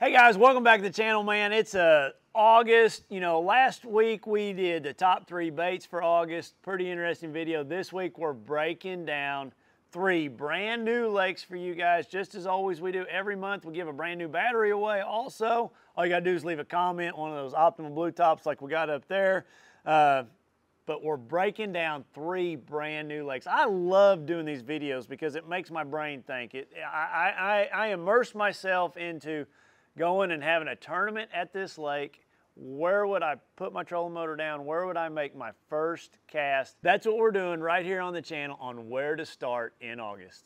Hey guys, welcome back to the channel, man. It's August. You know, last week we did the top 3 baits for August. Pretty interesting video. This week we're breaking down 3 brand new lakes for you guys. Just as always we do every month, we give a brand new battery away. Also, all you gotta do is leave a comment, one of those optimal blue tops like we got up there. But we're breaking down 3 brand new lakes. I love doing these videos because it makes my brain think. I immerse myself into going and having a tournament at this lake. Where would I put my trolling motor down? Where would I make my first cast? That's what we're doing right here on the channel on where to start in August.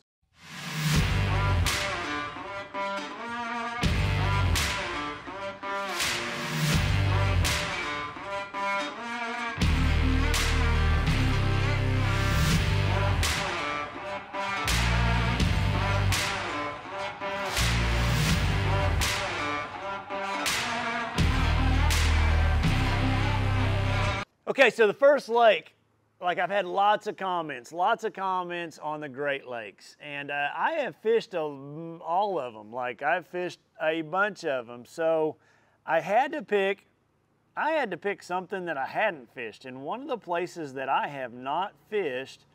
Okay, so the first lake, like I've had lots of comments on the Great Lakes, and I have fished all of them. Like I've fished a bunch of them, so I had to pick something that I hadn't fished, and one of the places that I have not fished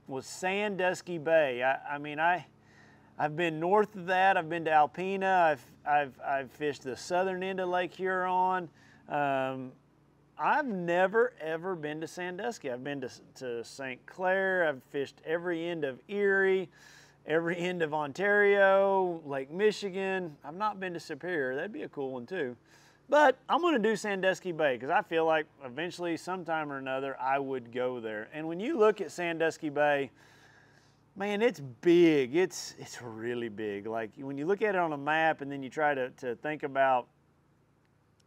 was Sandusky Bay. I've been north of that. I've been to Alpena. I've fished the southern end of Lake Huron. I've never ever been to Sandusky. I've been to St. Clair. I've fished every end of Erie, every end of Ontario, Lake Michigan. I've not been to Superior. That'd be a cool one too. But I'm gonna do Sandusky Bay because I feel like eventually, sometime or another, I would go there. And when you look at Sandusky Bay, man, it's big. It's really big. Like when you look at it on a map and then you try to think about,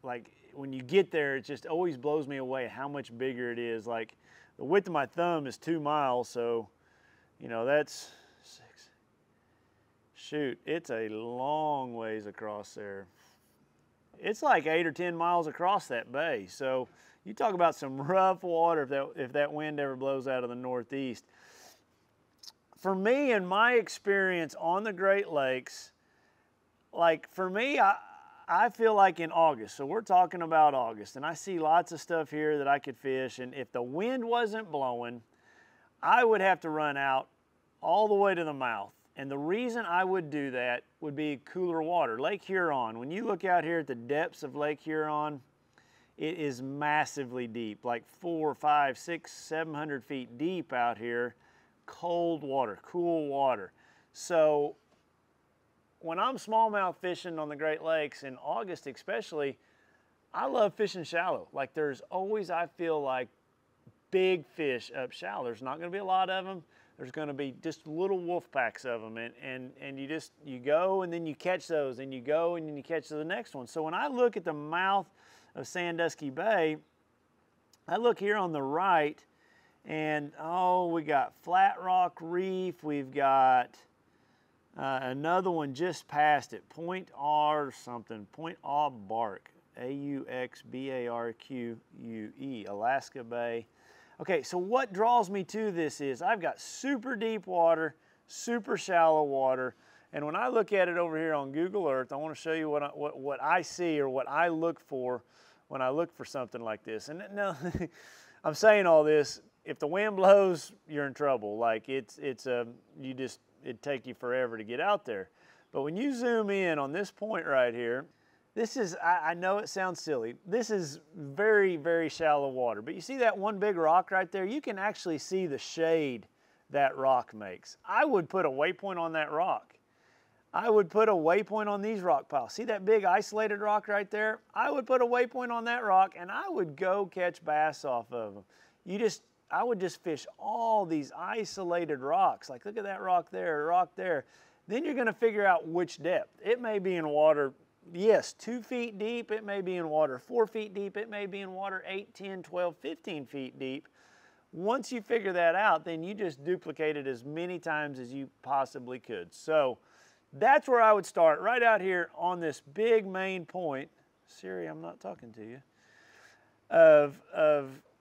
like, when you get there, it just always blows me away how much bigger it is. Like the width of my thumb is 2 miles, so you know that's 6. Shoot, it's a long ways across there. It's like 8 or 10 miles across that bay. So you talk about some rough water if that wind ever blows out of the northeast. For me, in my experience on the Great Lakes, like for me, I feel like in August, so we're talking about August, and I see lots of stuff here that I could fish, and if the wind wasn't blowing, I would have to run out all the way to the mouth. And the reason I would do that would be cooler water. Lake Huron, when you look out here at the depths of Lake Huron, it is massively deep, like 4, 5, 6, 700 feet deep out here, cold water, cool water. So when I'm smallmouth fishing on the Great Lakes in August especially, I love fishing shallow. Like there's always, I feel like, big fish up shallow. There's not gonna be a lot of them. There's gonna be just little wolf packs of them, and you go and then you catch those, and you go and then you catch the next one. So when I look at the mouth of Sandusky Bay, I look here on the right, and oh, we got Flat Rock Reef, we've got another one just past it, Point R something, Point Auxbarque, A-U-X-B-A-R-Q-U-E, Alaska Bay. Okay, so what draws me to this is I've got super deep water, super shallow water, and when I look at it over here on Google Earth, I want to show you what I see or what I look for when I look for something like this. And no, I'm saying all this, if the wind blows, you're in trouble. Like it'd take you forever to get out there. But when you zoom in on this point right here, this is, I know it sounds silly, this is very, very shallow water. But you see that one big rock right there? You can actually see the shade that rock makes. I would put a waypoint on that rock. I would put a waypoint on these rock piles. See that big isolated rock right there? I would put a waypoint on that rock and I would go catch bass off of them. I would just fish all these isolated rocks. Like look at that rock there, rock there. Then you're gonna figure out which depth. It may be in water, yes, 2 feet deep. It may be in water 4 feet deep. It may be in water 8, 10, 12, 15 feet deep. Once you figure that out, then you just duplicate it as many times as you possibly could. So that's where I would start, right out here on this big main point. Siri, I'm not talking to you. Of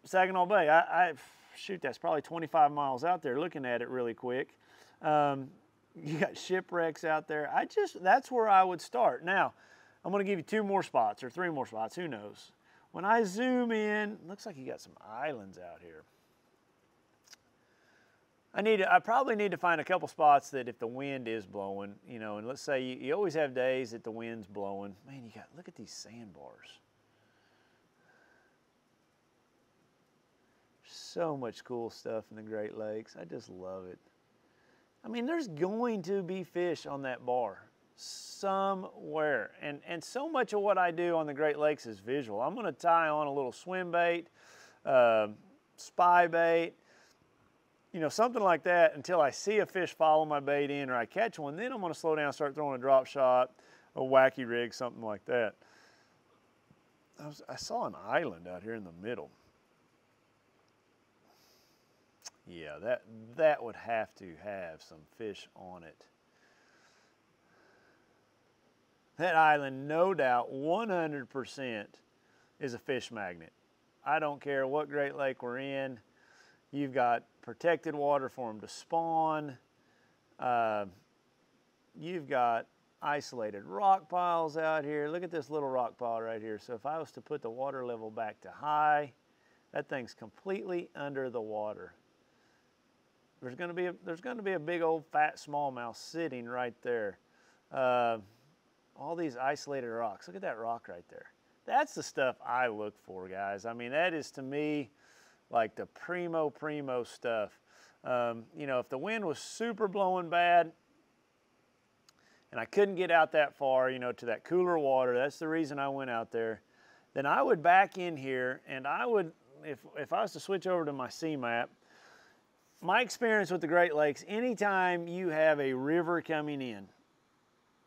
Saginaw Bay. Shoot, that's probably 25 miles out there looking at it really quick. You got shipwrecks out there. That's where I would start. Now, I'm gonna give you 2 more spots or 3 more spots, who knows. When I zoom in, looks like you got some islands out here. I probably need to find a couple spots that if the wind is blowing, you know, and let's say you always have days that the wind's blowing. Man, look at these sandbars. So much cool stuff in the Great Lakes. I just love it. I mean, there's going to be fish on that bar somewhere. And so much of what I do on the Great Lakes is visual. I'm gonna tie on a little swim bait, spy bait, you know, something like that until I see a fish follow my bait in or I catch one. Then I'm gonna slow down, start throwing a drop shot, a wacky rig, something like that. I saw an island out here in the middle. Yeah, that would have to have some fish on it. That island, no doubt, 100% is a fish magnet. I don't care what Great Lake we're in. You've got protected water for them to spawn. You've got isolated rock piles out here. Look at this little rock pile right here. So if I was to put the water level back to high, that thing's completely under the water. There's going to be a big old fat smallmouth sitting right there. All these isolated rocks. Look at that rock right there. That's the stuff I look for, guys. I mean, that is to me like the primo stuff. You know, if the wind was super blowing bad and I couldn't get out that far, you know, to that cooler water, that's the reason I went out there, then I would back in here and I would, if I was to switch over to my C-map, my experience with the Great Lakes, anytime you have a river coming in,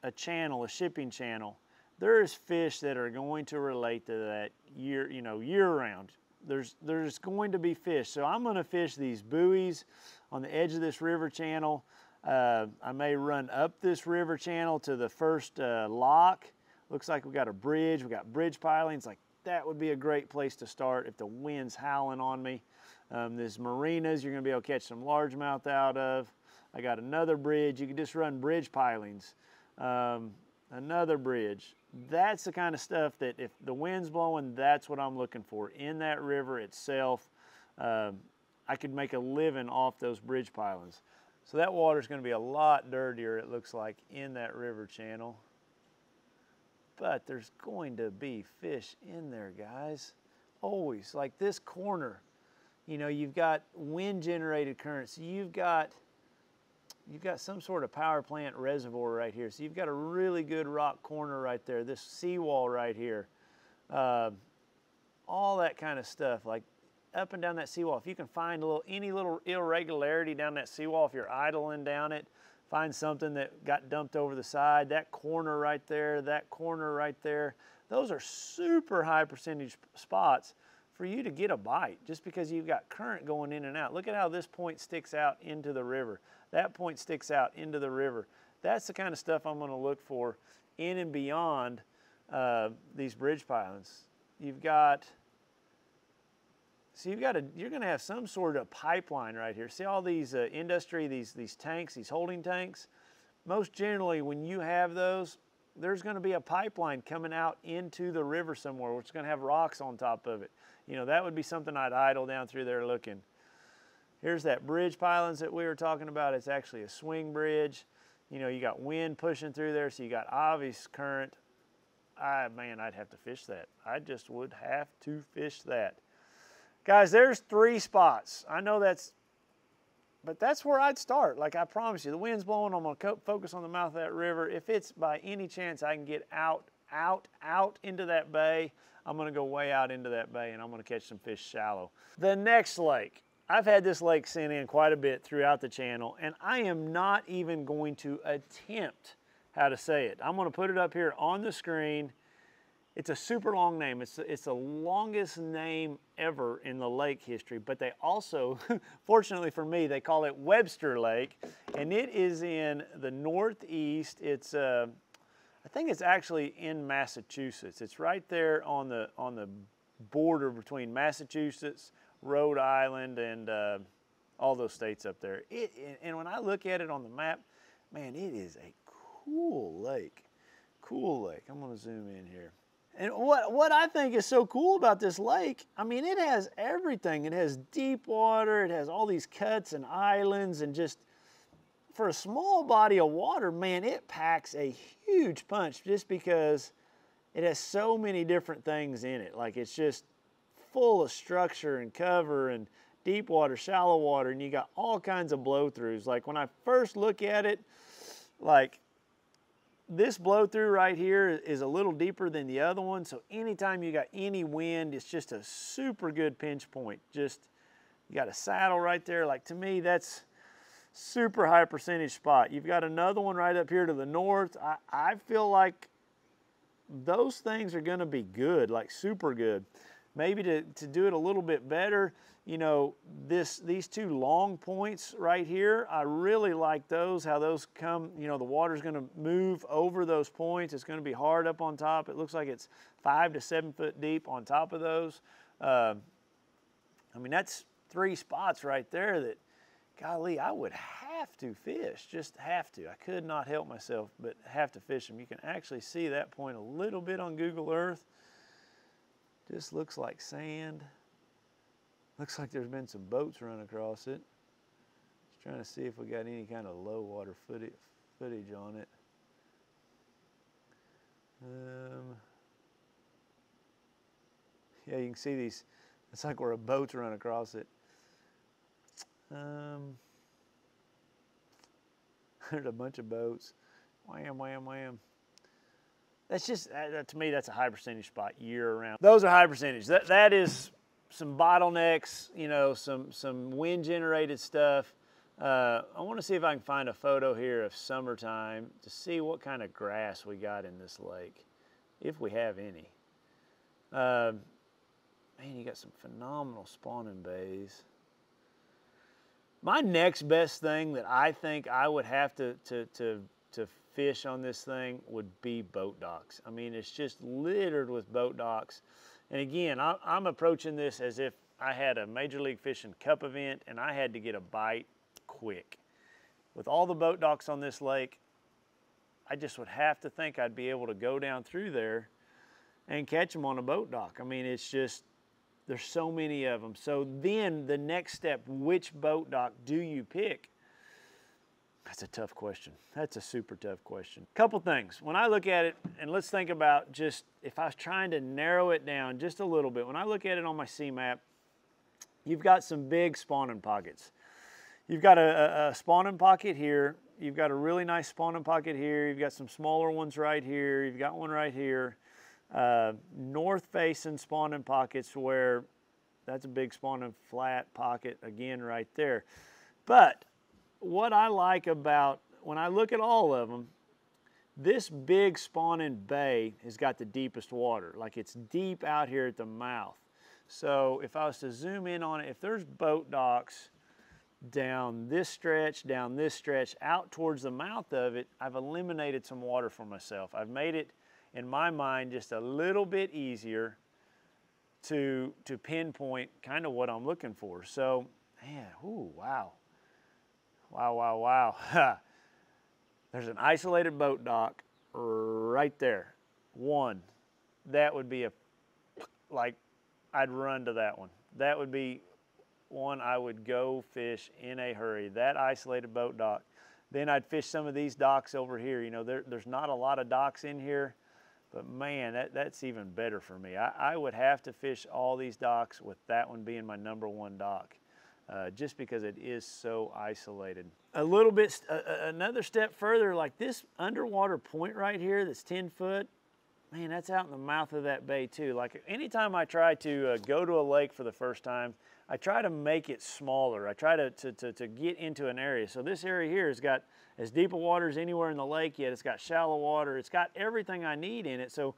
a channel, a shipping channel, there's fish that are going to relate to that year-round. There's going to be fish. So I'm going to fish these buoys on the edge of this river channel. I may run up this river channel to the first lock. Looks like we got a bridge. We got bridge pilings. Like that would be a great place to start if the wind's howling on me. There's marinas you're going to be able to catch some largemouth out of. I got another bridge. You can just run bridge pilings. Another bridge. That's the kind of stuff that if the wind's blowing, that's what I'm looking for. In that river itself, I could make a living off those bridge pilings. So that water's going to be a lot dirtier, it looks like, in that river channel. But there's going to be fish in there, guys. Always. Like this corner, you know, you've got wind-generated currents. You've got some sort of power plant reservoir right here. So you've got a really good rock corner right there, this seawall right here. All that kind of stuff, like up and down that seawall. If you can find any little irregularity down that seawall, if you're idling down it, find something that got dumped over the side, that corner right there, that corner right there. Those are super high percentage spots for you to get a bite just because you've got current going in and out. Look at how this point sticks out into the river. That point sticks out into the river. That's the kind of stuff I'm going to look for in and beyond these bridge pilings. You're going to have some sort of pipeline right here. See all these industry, these tanks, these holding tanks? Most generally, when you have those, there's going to be a pipeline coming out into the river somewhere, which is going to have rocks on top of it. You know, that would be something I'd idle down through there looking. Here's that bridge pilings that we were talking about. It's actually a swing bridge. You know, you got wind pushing through there, so you got obvious current. Man, I'd have to fish that. I just would have to fish that. Guys, there's 3 spots. I know but that's where I'd start. Like I promise you, the wind's blowing. I'm gonna focus on the mouth of that river. If it's by any chance I can get out into that bay, I'm gonna go way out into that bay and I'm gonna catch some fish shallow. The next lake. I've had this lake sent in quite a bit throughout the channel, and I am not even going to attempt how to say it. I'm going to put it up here on the screen. It's a super long name. It's the longest name ever in the lake history, but they also, fortunately for me, they call it Webster Lake, and it is in the northeast. It's, I think it's actually in Massachusetts. It's right there on the border between Massachusetts, Rhode Island, and all those states up there. And when I look at it on the map, man, it is a cool lake. cool lake. I'm gonna zoom in here. And what I think is so cool about this lake, I mean, it has everything. It has deep water, it has all these cuts and islands, and just for a small body of water, man, it packs a huge punch just because it has so many different things in it. Like, it's just full of structure and cover and deep water, shallow water, and you got all kinds of blow-throughs. Like, when I first look at it, like, this blow-through right here is a little deeper than the other one, so anytime you got any wind, it's just a super good pinch point. Just, you got a saddle right there. Like, to me, that's super high percentage spot. You've got another one right up here to the north. I feel like those things are gonna be good, like super good. Maybe to do it a little bit better, you know, these two long points right here, I really like those, how those come, you know, the water's gonna move over those points. It's gonna be hard up on top. It looks like it's 5 to 7 foot deep on top of those. I mean, that's 3 spots right there that, golly, I would have to fish, just have to. I could not help myself, but have to fish them. You can actually see that point a little bit on Google Earth. Just looks like sand. Looks like there's been some boats run across it. Just trying to see if we got any kind of low water footage on it. Yeah, you can see these. It's like where a boat's run across it. There's a bunch of boats. Wham, wham, wham. That's just, to me, that's a high percentage spot year round. Those are high percentage. That is some bottlenecks, you know, some wind generated stuff. I want to see if I can find a photo here of summertime to see what kind of grass we got in this lake, if we have any. Man, you got some phenomenal spawning bays. My next best thing that I think I would have to fish on this thing would be boat docks. I mean, it's just littered with boat docks. And again, I'm approaching this as if I had a Major League Fishing Cup event and I had to get a bite quick. With all the boat docks on this lake, I just would have to think I'd be able to go down through there and catch them on a boat dock. I mean, it's just, there's so many of them. So then the next step, which boat dock do you pick? That's a tough question. That's a super tough question. Couple things. When I look at it, and let's think about just, if I was trying to narrow it down just a little bit, when I look at it on my C-map, you've got some big spawning pockets. You've got a spawning pocket here. You've got a really nice spawning pocket here. You've got some smaller ones right here. You've got one right here. North-facing spawning pockets where that's a big spawning flat pocket again right there. But what I like about, when I look at all of them, this big spawning bay has got the deepest water. Like, it's deep out here at the mouth. So if I was to zoom in on it, if there's boat docks down this stretch, out towards the mouth of it, I've eliminated some water for myself. I've made it, in my mind, just a little bit easier to pinpoint kind of what I'm looking for. So, man, ooh, wow. Wow, wow, wow. There's an isolated boat dock right there. One. That would be like, I'd run to that one. That would be one I would go fish in a hurry, that isolated boat dock. Then I'd fish some of these docks over here. You know, there's not a lot of docks in here, but man, that's even better for me. I would have to fish all these docks with that one being my #1 dock. Just because it is so isolated. A little bit, another step further, like this underwater point right here that's 10 foot, man, that's out in the mouth of that bay too. Like, anytime I try to go to a lake for the first time, I try to make it smaller. I try to get into an area. So this area here has got as deep a water as anywhere in the lake, yet it's got shallow water. It's got everything I need in it. So,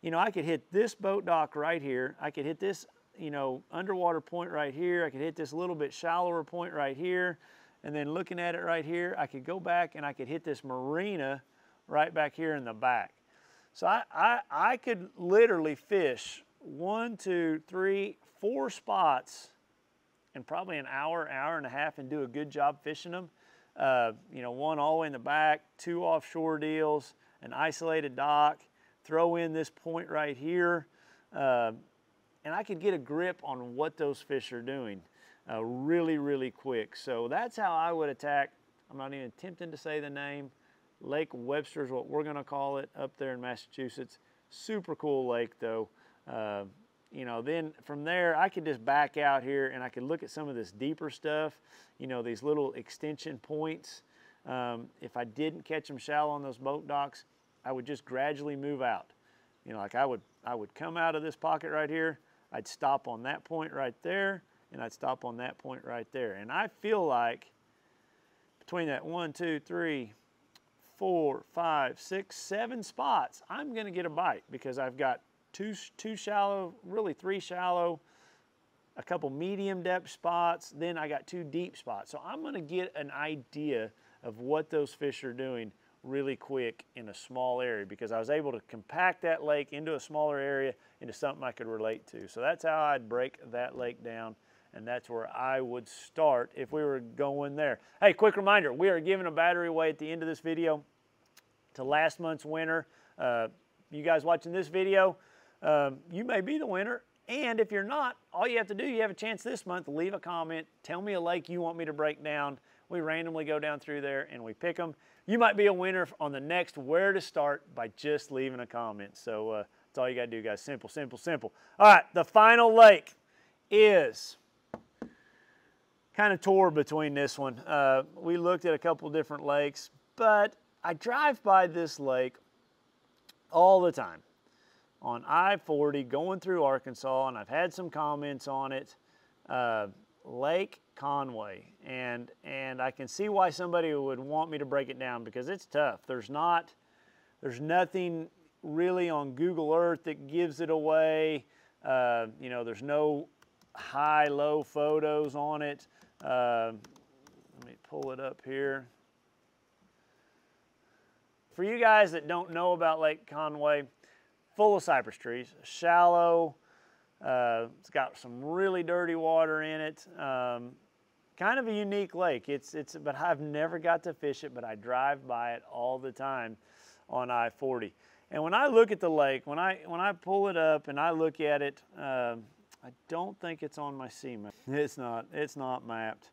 you know, I could hit this boat dock right here. I could hit this, you know, underwater point right here. I could hit this little bit shallower point right here. And then looking at it right here, I could go back and I could hit this marina right back here in the back. So I could literally fish 1, 2, 3, 4 spots in probably an hour, hour and a half, and do a good job fishing them. You know, 1 all the way in the back, 2 offshore deals, an isolated dock, throw in this point right here, and I could get a grip on what those fish are doing really, really quick. So that's how I would attack. I'm not even attempting to say the name. Lake Webster is what we're gonna call it up there in Massachusetts. Super cool lake though. You know, then from there I could just back out here and I could look at some of this deeper stuff, you know, these little extension points. If I didn't catch them shallow on those boat docks, I would just gradually move out. You know, like I would come out of this pocket right here, I'd stop on that point right there, and I'd stop on that point right there. And I feel like between that 1, 2, 3, 4, 5, 6, 7 spots, I'm gonna get a bite because I've got two shallow, really 3 shallow, a couple medium depth spots, then I got 2 deep spots. So I'm gonna get an idea of what those fish are doing really quick in a small area because I was able to compact that lake into a smaller area into something I could relate to. So that's how I'd break that lake down, and that's where I would start if we were going there. Hey, quick reminder, we are giving a battery away at the end of this video to last month's winner. You guys watching this video, you may be the winner, and if you're not, all you have to do, you have a chance this month to leave a comment, tell me a lake you want me to break down. We randomly go down through there and we pick them. You might be a winner on the next Where to Start by just leaving a comment. So that's all you gotta do, guys. Simple, simple, simple. All right, the final lake is kind of tore between this one. We looked at a couple different lakes, but I drive by this lake all the time on I-40 going through Arkansas, and I've had some comments on it. Lake Conway, and I can see why somebody would want me to break it down because it's tough. There's nothing really on Google Earth that gives it away. You know, there's no high-low photos on it. Let me pull it up here. For you guys that don't know about Lake Conway, full of cypress trees, shallow. It's got some really dirty water in it. Kind of a unique lake. But I've never got to fish it, but I drive by it all the time on I-40. And when I look at the lake, when I pull it up and I look at it, I don't think it's on my sea map. It's not mapped.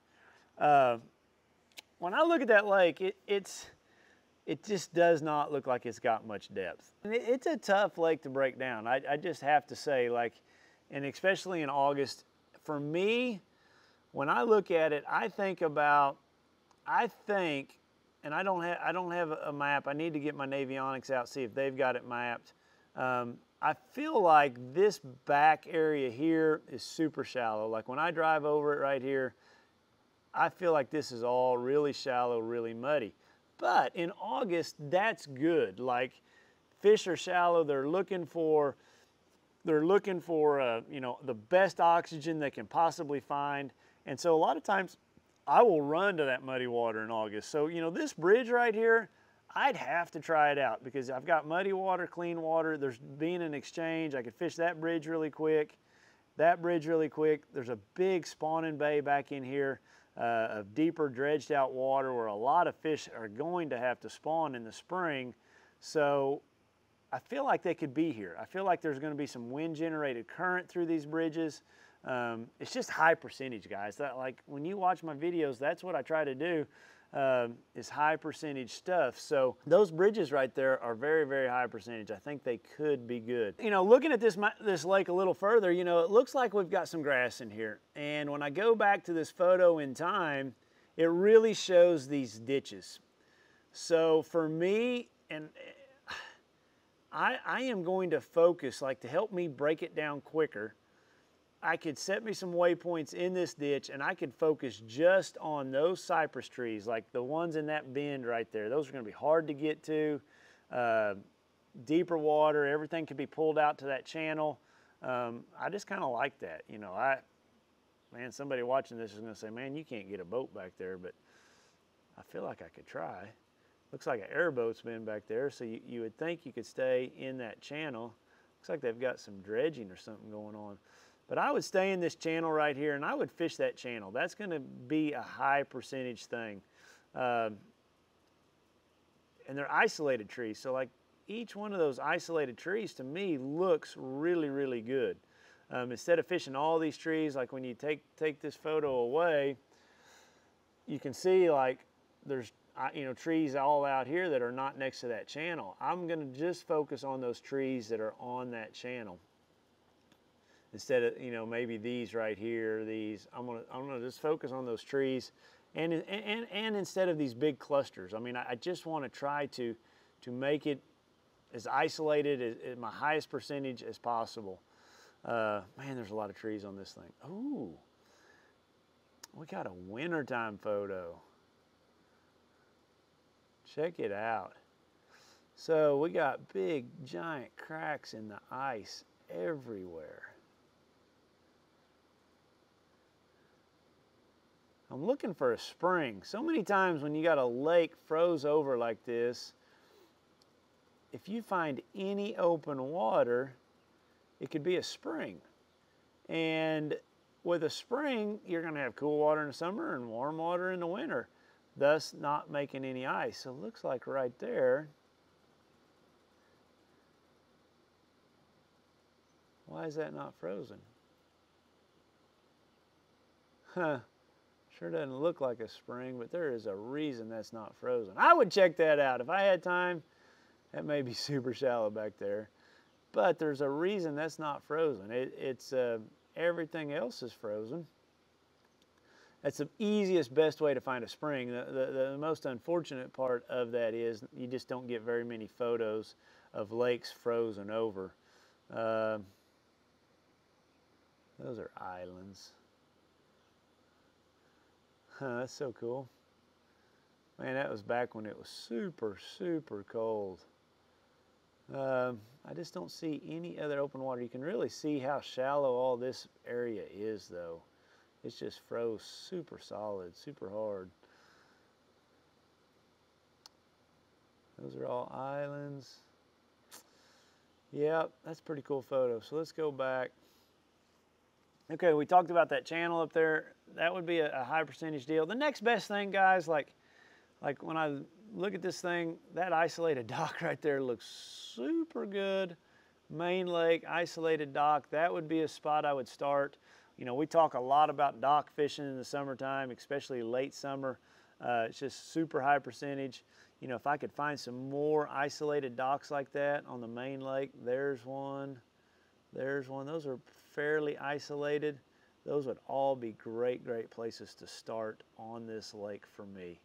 When I look at that lake, it just does not look like it's got much depth. And it's a tough lake to break down. I just have to say, like, and especially in August, for me, when I look at it, I think, and I don't have a map. I need to get my Navionics out, see if they've got it mapped. I feel like this back area here is super shallow. Like when I drive over it right here, I feel like this is all really shallow, really muddy. But in August, that's good. Like fish are shallow, they're looking for you know, the best oxygen they can possibly find. And so a lot of times I will run to that muddy water in August. So, you know, this bridge right here, I'd have to try it out because I've got muddy water, clean water. There's being an exchange. I could fish that bridge really quick, that bridge really quick. There's a big spawning bay back in here of deeper dredged out water where a lot of fish are going to have to spawn in the spring. So I feel like they could be here. I feel like there's going to be some wind-generated current through these bridges. It's just high percentage, guys. That, like when you watch my videos, that's what I try to do, is high percentage stuff. So those bridges right there are very, very high percentage. I think they could be good. You know, looking at this lake a little further, you know, it looks like we've got some grass in here. And when I go back to this photo in time, it really shows these ditches. So for me, and I am going to focus, like to help me break it down quicker, I could set me some waypoints in this ditch and I could focus just on those cypress trees, like the ones in that bend right there. Those are gonna be hard to get to. Deeper water, everything could be pulled out to that channel. I just kind of like that. You know, man, somebody watching this is gonna say, man, you can't get a boat back there, but I feel like I could try. Looks like an airboat's been back there, so you would think you could stay in that channel. Looks like they've got some dredging or something going on. But I would stay in this channel right here and I would fish that channel. That's gonna be a high percentage thing. And they're isolated trees, so like each one of those isolated trees to me looks really, really good. Instead of fishing all these trees, like when you take this photo away, you can see like there's trees all out here that are not next to that channel. I'm going to just focus on those trees that are on that channel. Instead of, maybe these right here, these, I'm gonna just focus on those trees, and instead of these big clusters. I mean, I just want to try to make it as isolated at my highest percentage as possible. Man, there's a lot of trees on this thing. Ooh, we got a wintertime photo. Check it out. So we got big, giant cracks in the ice everywhere. I'm looking for a spring. So many times when you got a lake froze over like this, if you find any open water, it could be a spring. And with a spring, you're going to have cool water in the summer and warm water in the winter, thus not making any ice. So it looks like right there. Why is that not frozen? Huh. Sure doesn't look like a spring, but there is a reason that's not frozen. I would check that out. If I had time, that may be super shallow back there. But there's a reason that's not frozen. It's everything else is frozen. That's the easiest, best way to find a spring. The most unfortunate part of that is you just don't get very many photos of lakes frozen over. Those are islands. Huh, that's so cool. Man, that was back when it was super, super cold. I just don't see any other open water. You can really see how shallow all this area is, though. It's just froze super solid, super hard. Those are all islands. Yep, that's a pretty cool photo. So let's go back. Okay, we talked about that channel up there. That would be a high percentage deal. The next best thing, guys, like when I look at this thing, that isolated dock right there looks super good. Main lake, isolated dock, that would be a spot I would start. We talk a lot about dock fishing in the summertime, especially late summer. It's just super high percentage. If I could find some more isolated docks like that on the main lake, there's one. There's one. Those are fairly isolated. Those would all be great, great places to start on this lake for me.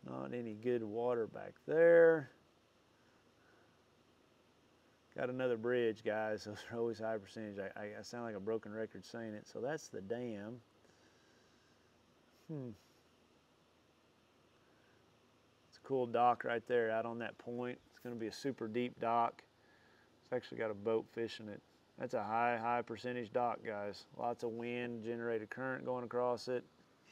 Not any good water back there. Got another bridge, guys. Those are always high percentage. I sound like a broken record saying it. So that's the dam. It's a cool dock right there out on that point. It's going to be a super deep dock. It's actually got a boat fishing it. That's a high percentage dock, guys. Lots of wind, generated current going across it.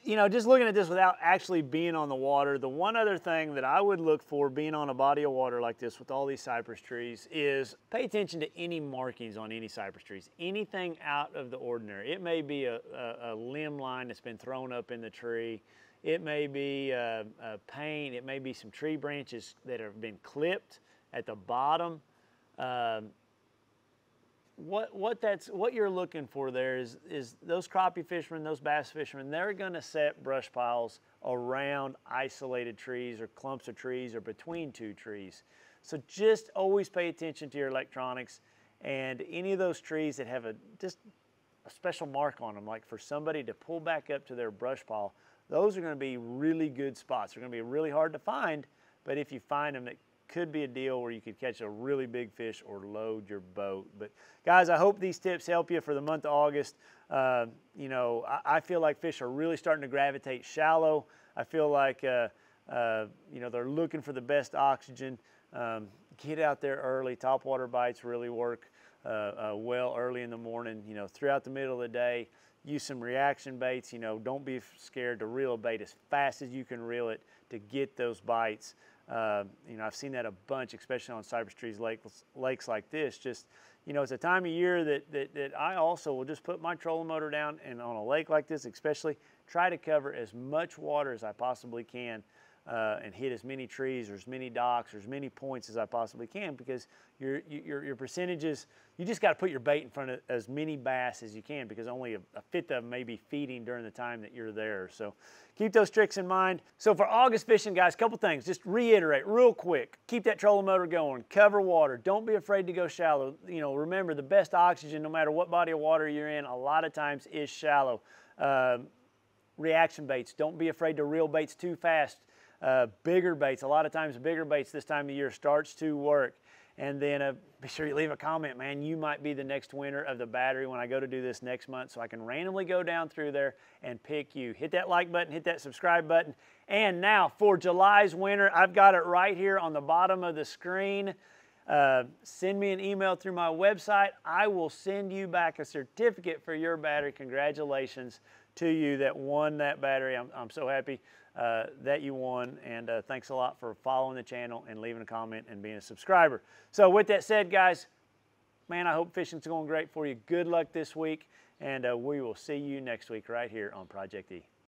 Just looking at this without actually being on the water, the one other thing that I would look for being on a body of water like this with all these cypress trees is pay attention to any markings on any cypress trees. Anything out of the ordinary. It may be a limb line that's been thrown up in the tree. It may be a paint. It may be some tree branches that have been clipped at the bottom. What you're looking for there is those crappie fishermen, those bass fishermen, they're going to set brush piles around isolated trees or clumps of trees or between two trees. So just always pay attention to your electronics and any of those trees that have just a special mark on them, like for somebody to pull back up to their brush pile. Those are going to be really good spots. They're going to be really hard to find, but if you find them, it could be a deal where you could catch a really big fish or load your boat. But guys, I hope these tips help you for the month of August. I feel like fish are really starting to gravitate shallow. I feel like they're looking for the best oxygen. Get out there early. Topwater bites really work well early in the morning. Throughout the middle of the day, use some reaction baits. Don't be scared to reel a bait as fast as you can reel it to get those bites. I've seen that a bunch, especially on cypress trees, lakes like this. Just, it's a time of year that I also will just put my trolling motor down, and on a lake like this especially, try to cover as much water as I possibly can and hit as many trees or as many docks or as many points as I possibly can, because your percentages, you just got to put your bait in front of as many bass as you can, because only a fifth of them may be feeding during the time that you're there. So keep those tricks in mind. So for August fishing, guys, couple things, just reiterate real quick. Keep that trolling motor going, cover water, don't be afraid to go shallow. You know, remember, the best oxygen, no matter what body of water you're in, a lot of times is shallow. Reaction baits, don't be afraid to reel baits too fast. Bigger baits, a lot of times bigger baits this time of year starts to work. And then be sure you leave a comment, man. You might be the next winner of the battery when I go to do this next month, so I can randomly go down through there and pick you. Hit that like button, hit that subscribe button. And now for July's winner, I've got it right here on the bottom of the screen. Send me an email through my website. I will send you back a certificate for your battery. Congratulations to you that won that battery. I'm so happy that you won, and thanks a lot for following the channel and leaving a comment and being a subscriber. So with that said, guys, man, I hope fishing's going great for you. Good luck this week, and we will see you next week right here on Project E.